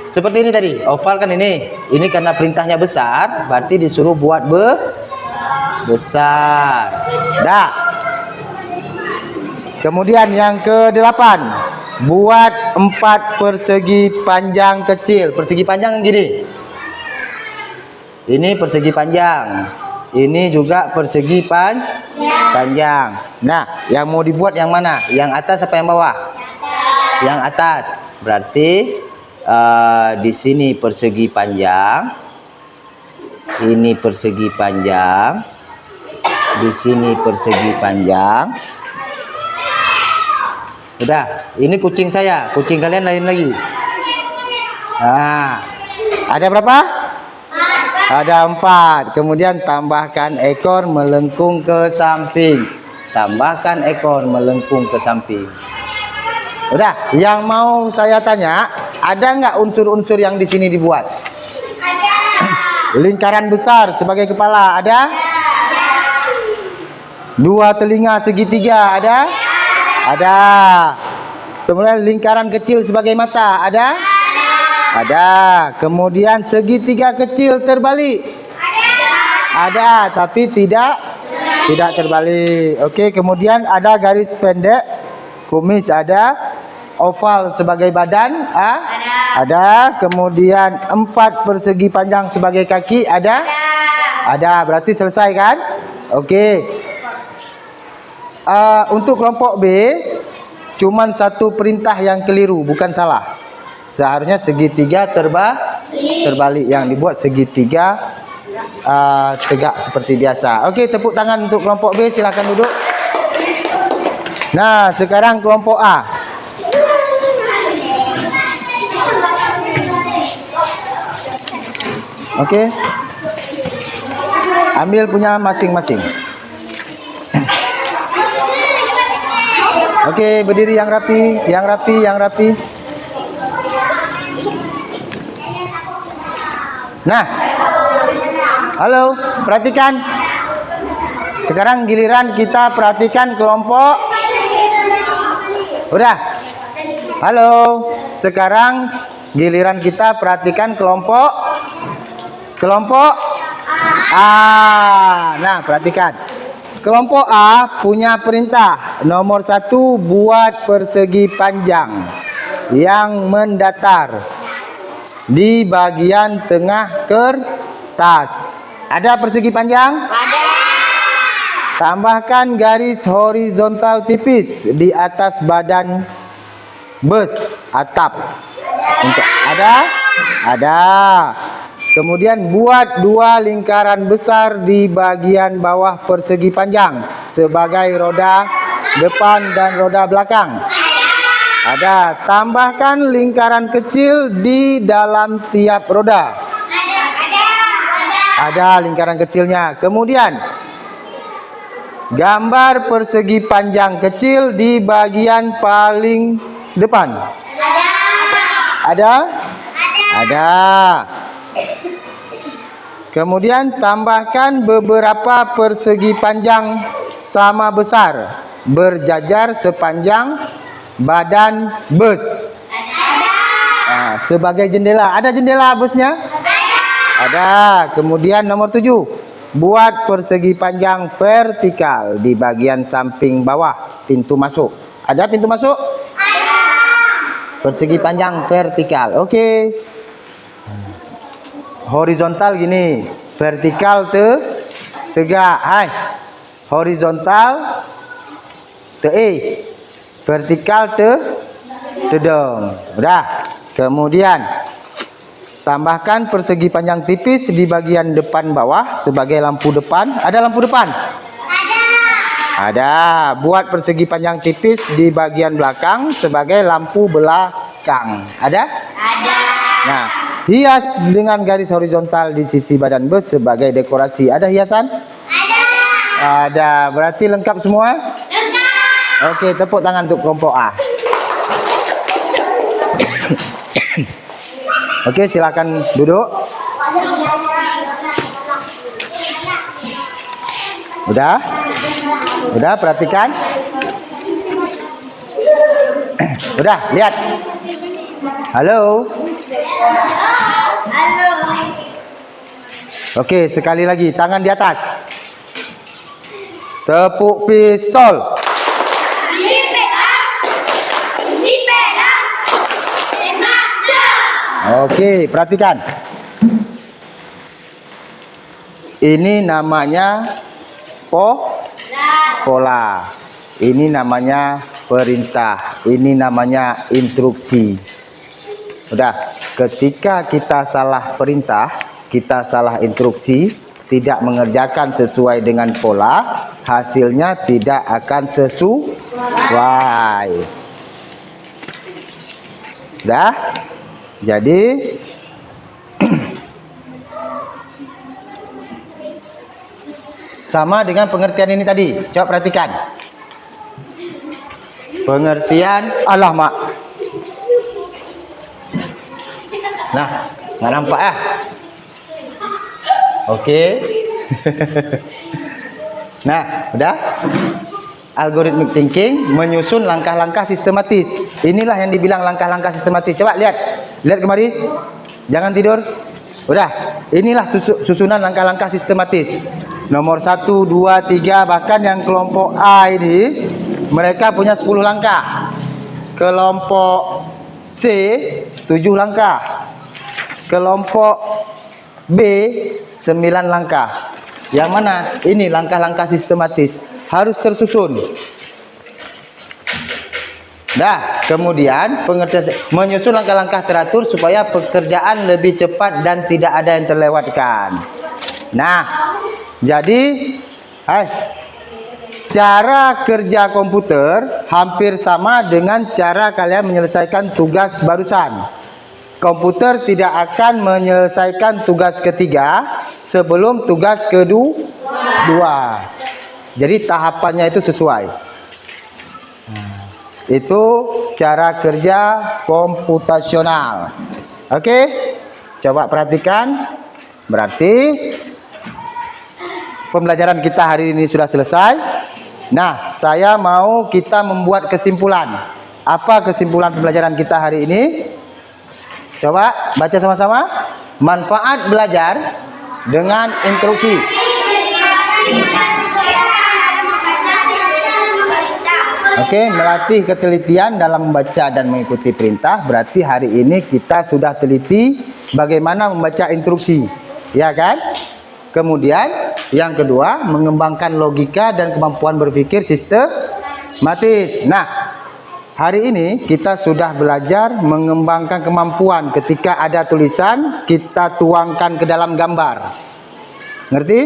Seperti ini tadi. Oval kan ini. Ini karena perintahnya besar, berarti disuruh buat besar. Dah. Kemudian yang ke-8. Buat 4 persegi panjang kecil. Persegi panjang gini. Ini persegi panjang. Ini juga persegi panjang. Nah, yang mau dibuat yang mana? Yang atas apa yang bawah? Yang atas. Berarti di sini persegi panjang. Ini persegi panjang. Di sini persegi panjang. Udah, ini kucing saya. Kucing kalian lain lagi. Nah, ada berapa? Ada 4. Kemudian tambahkan ekor melengkung ke samping. Tambahkan ekor melengkung ke samping. Udah, yang mau saya tanya, ada nggak unsur-unsur yang di sini dibuat? Ada. Lingkaran besar sebagai kepala, ada? 2 telinga segitiga, ada? Ada. Kemudian lingkaran kecil sebagai mata, ada? Ada. Kemudian segitiga kecil terbalik. Ada, tapi tidak terbalik. Oke, kemudian ada garis pendek, kumis ada, oval sebagai badan, ada. Kemudian 4 persegi panjang sebagai kaki, ada? Ada. Berarti selesai kan? Oke. Untuk kelompok B, cuman 1 perintah yang keliru, bukan salah. Seharusnya segitiga terbalik, yang dibuat segitiga tegak seperti biasa. Oke, tepuk tangan untuk kelompok B, silakan duduk. Nah, sekarang kelompok A. Oke. Ambil punya masing-masing. Oke, berdiri yang rapi, yang rapi, yang rapi. Nah, halo, perhatikan. Sekarang giliran kita perhatikan kelompok. Udah. Halo, sekarang giliran kita perhatikan kelompok A. Nah, perhatikan. Kelompok A punya perintah. Nomor 1, buat persegi panjang yang mendatar di bagian tengah kertas. Ada persegi panjang? Ada. Tambahkan garis horizontal tipis di atas badan bus atap. Ada. Kemudian buat 2 lingkaran besar di bagian bawah persegi panjang sebagai roda depan dan roda belakang. Ada. Tambahkan lingkaran kecil di dalam tiap roda. Ada lingkaran kecilnya. Kemudian gambar persegi panjang kecil di bagian paling depan. Ada. Kemudian tambahkan beberapa persegi panjang sama besar berjajar sepanjang badan bus. Sebagai jendela. Ada jendela busnya? Ada. Kemudian nomor 7. Buat persegi panjang vertikal di bagian samping bawah pintu masuk. Ada pintu masuk? Ada. Persegi panjang vertikal. Oke. Horizontal gini. Vertikal tegak. Hai. Horizontal vertikal tedong. Udah. Kemudian tambahkan persegi panjang tipis di bagian depan bawah sebagai lampu depan. Ada lampu depan? Ada. Buat persegi panjang tipis di bagian belakang sebagai lampu belakang. Ada? Nah, hias dengan garis horizontal di sisi badan bus sebagai dekorasi. Ada hiasan? Ada. Berarti lengkap semua? Oke, tepuk tangan untuk kelompok A. Oke, silakan duduk. Udah? Udah, perhatikan. Udah, lihat. Halo. Oke, sekali lagi, tangan di atas. Tepuk pistol. Oke, perhatikan. Ini namanya pola. Ini namanya perintah. Ini namanya instruksi. Udah, ketika kita salah perintah, kita salah instruksi, tidak mengerjakan sesuai dengan pola, hasilnya tidak akan sesuai. Udah? Jadi sama dengan pengertian ini tadi. Coba perhatikan. Pengertian Allah mak. Nah, nggak nampak ya? Oke. Nah, udah. Algorithmic thinking menyusun langkah-langkah sistematis. Inilah yang dibilang langkah-langkah sistematis. Coba lihat. Lihat kemari. Jangan tidur. Udah. Inilah susunan langkah-langkah sistematis. Nomor 1, 2, 3, bahkan yang kelompok A ini mereka punya 10 langkah. Kelompok C 7 langkah. Kelompok B 9 langkah. Yang mana? Ini langkah-langkah sistematis. Harus tersusun. Nah, kemudian pengertian menyusun langkah-langkah teratur supaya pekerjaan lebih cepat dan tidak ada yang terlewatkan. Nah, jadi cara kerja komputer hampir sama dengan cara kalian menyelesaikan tugas barusan. Komputer tidak akan menyelesaikan tugas ketiga sebelum tugas kedua. Jadi tahapannya itu sesuai. Itu cara kerja komputasional. Oke, coba perhatikan. Berarti pembelajaran kita hari ini sudah selesai. Nah, saya mau kita membuat kesimpulan. Apa kesimpulan pembelajaran kita hari ini? Coba baca sama-sama. Manfaat belajar dengan instruksi. Oke, melatih ketelitian dalam membaca dan mengikuti perintah. Berarti hari ini kita sudah teliti bagaimana membaca instruksi, ya kan? Kemudian yang kedua, mengembangkan logika dan kemampuan berpikir sistematis. Nah, hari ini kita sudah belajar mengembangkan kemampuan. Ketika ada tulisan, kita tuangkan ke dalam gambar. Ngerti?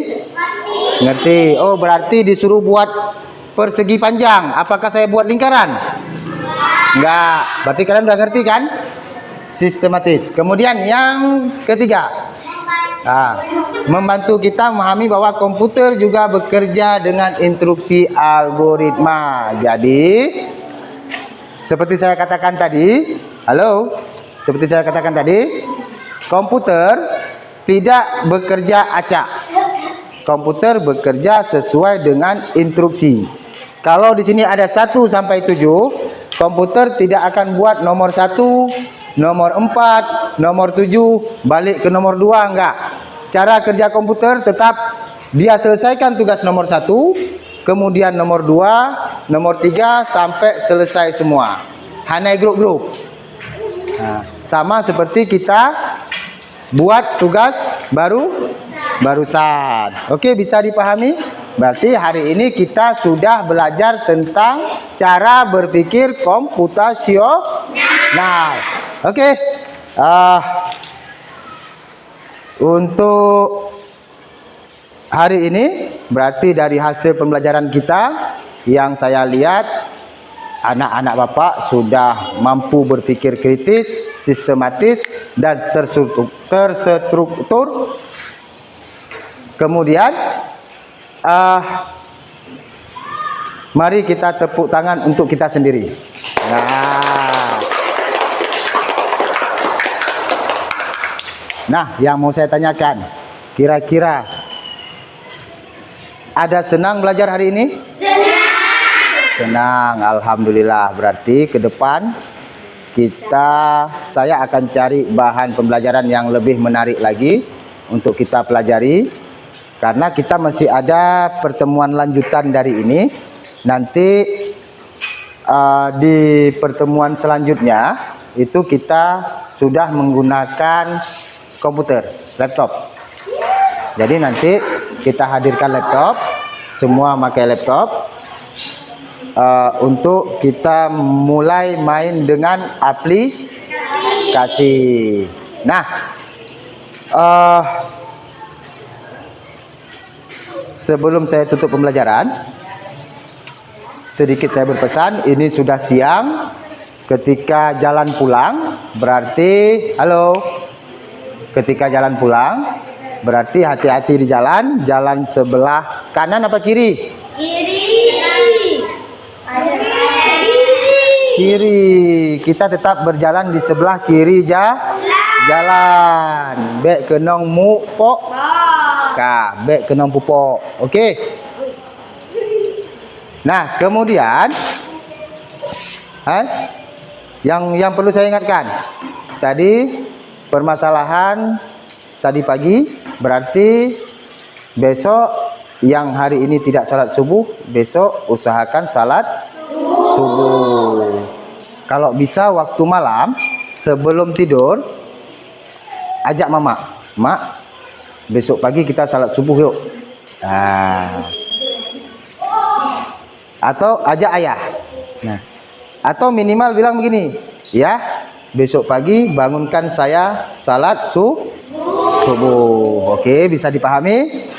Ngerti. Oh, berarti disuruh buat persegi panjang. Apakah saya buat lingkaran? Enggak. Berarti kalian udah ngerti kan? Sistematis. Kemudian yang ketiga, membantu kita memahami bahwa komputer juga bekerja dengan instruksi algoritma. Jadi, seperti saya katakan tadi, seperti saya katakan tadi, komputer tidak bekerja acak. Komputer bekerja sesuai dengan instruksi. Kalau di sini ada 1 sampai 7, komputer tidak akan buat nomor 1, nomor 4, nomor 7, balik ke nomor 2, enggak. Cara kerja komputer tetap dia selesaikan tugas nomor 1, kemudian nomor 2, nomor 3 sampai selesai semua. Hanya grup-grup. Nah, sama seperti kita buat tugas barusan. Oke, bisa dipahami? Berarti hari ini kita sudah belajar tentang cara berpikir komputasional. Oke. Untuk hari ini berarti dari hasil pembelajaran kita yang saya lihat anak-anak Bapak sudah mampu berpikir kritis, sistematis dan terstruktur. Kemudian mari kita tepuk tangan untuk kita sendiri. Nah, Nah, yang mau saya tanyakan, kira-kira ada senang belajar hari ini? Senang, alhamdulillah. Berarti ke depan saya akan cari bahan pembelajaran yang lebih menarik lagi untuk kita pelajari. Karena kita masih ada pertemuan lanjutan dari ini. Nanti di pertemuan selanjutnya itu kita sudah menggunakan komputer, laptop. Jadi nanti kita hadirkan laptop, semua pakai laptop. Untuk kita mulai main dengan aplikasi. Nah, sebelum saya tutup pembelajaran, sedikit saya berpesan, ini sudah siang. Ketika jalan pulang, berarti ketika jalan pulang, berarti hati-hati di jalan. Jalan sebelah kanan apa kiri? Kiri. Kita tetap berjalan di sebelah kiri jalan. Bek kenong mu pok. Bek kenong pupok. Okey. Nah, kemudian yang perlu saya ingatkan. Tadi permasalahan tadi pagi, berarti besok yang hari ini tidak salat subuh, besok usahakan salat subuh. Kalau bisa waktu malam sebelum tidur ajak mama, mak, besok pagi kita salat subuh yuk. Atau ajak ayah. Nah, atau minimal bilang begini, ya, besok pagi bangunkan saya salat subuh. Okey, bisa dipahami?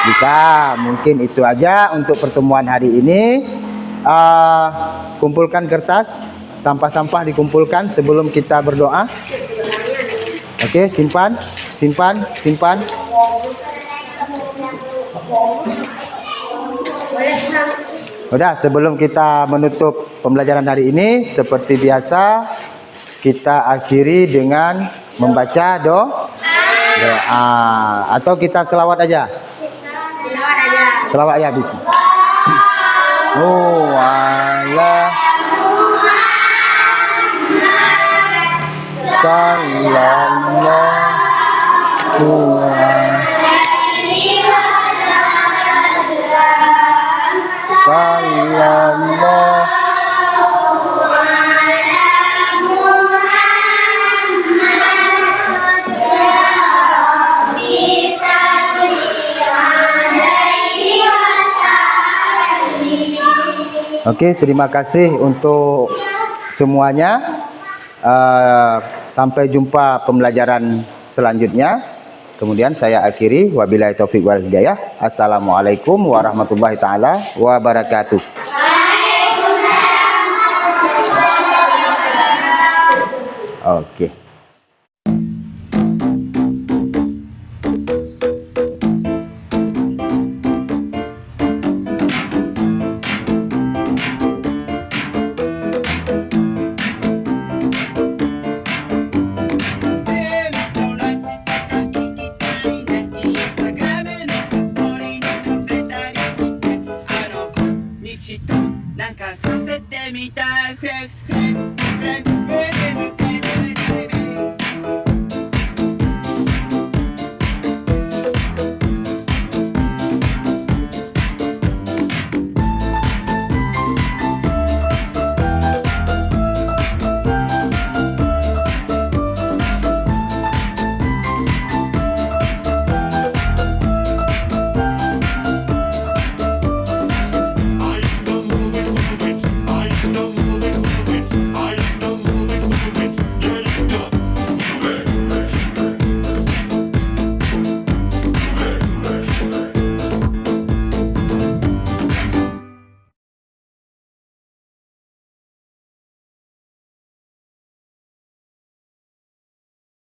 Bisa. Mungkin itu aja untuk pertemuan hari ini. Kumpulkan kertas, sampah-sampah dikumpulkan sebelum kita berdoa. Okey, simpan. Sudah, sebelum kita menutup pembelajaran hari ini, seperti biasa kita akhiri dengan membaca doa. Atau kita selawat aja. Selawat aja. Bismillah. Allah sallallahu Okey, terima kasih untuk semuanya. Sampai jumpa pembelajaran selanjutnya. Kemudian saya akhiri, wabillahi taufik wal hidayah. Assalamualaikum warahmatullahi taala wabarakatuh. Okey. Flex, flex, flex, flex, flex, flex, flex, flex, flex, flex.